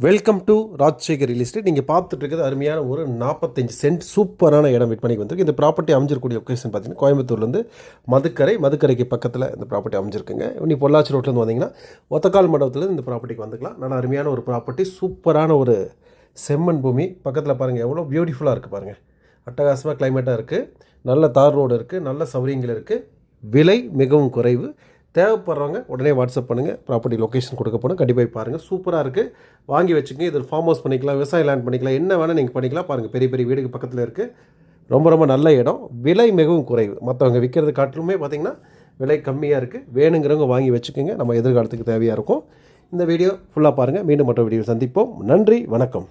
Welcome to Rajasekhar real estate. நீங்கள் பார்த்துட்டு இருக்கிறது அருமையான ஒரு 45 சென்ட் சூப்பரான இடம் விற்பனைக்கு வந்திருக்கு. இந்த ப்ராப்பர்ட்டி அமைஞ்சிருக்கூடிய லொக்கேஷன் பார்த்தீங்கன்னா கோயம்புத்தூர்லேருந்து மதுக்கரைக்கு பக்கத்தில் இந்த ப்ராப்பர்ட்டி அமைஞ்சிருக்குங்க. நீ பொள்ளாச்சி ரோட்லேருந்து வந்தீங்கன்னா ஒத்தக்கால் மண்டபத்துலேருந்து இந்த ப்ராப்பர்ட்டிக்கு வந்துக்கலாம். நல்லா அருமையான ஒரு ப்ராப்பர்ட்டி, சூப்பரான ஒரு செம்மண் பூமி. பக்கத்தில் பாருங்கள் எவ்வளோ பியூட்டிஃபுல்லாக இருக்குது பாருங்கள். அட்டகாசமாக கிளைமேட்டாக இருக்குது, நல்ல தார் ரோடு இருக்குது, நல்ல சௌகரியங்கள் இருக்குது, விலை மிகவும் குறைவு. தேவைப்படுறவங்க உடனே வாட்ஸ்அப் பண்ணுங்கள். ப்ராப்பர்ட்டி லொக்கேஷன் கொடுக்க போனால் கண்டிப்பாக பாருங்கள். சூப்பராக இருக்குது, வாங்கி வச்சுக்கோங்க. இது ஃபார்ம் ஹவுஸ் பண்ணிக்கலாம், விவசாய லேண்ட் பண்ணிக்கலாம், என்ன வேணால் நீங்கள் பண்ணிக்கலாம். பாருங்கள், பெரிய பெரிய வீடுக்கு பக்கத்தில் இருக்குது. ரொம்ப ரொம்ப நல்ல இடம், விலை மிகவும் குறைவு. மற்றவங்க விற்கிறது காட்டிலுமே பார்த்திங்கன்னா விலை கம்மியாக இருக்குது. வேணுங்கிறவங்க வாங்கி வச்சுக்கோங்க, நம்ம எதிர்காலத்துக்கு தேவையாக இருக்கும். இந்த வீடியோ ஃபுல்லாக பாருங்கள். மீண்டும் மற்ற வீடியோ சந்திப்போம். நன்றி, வணக்கம்.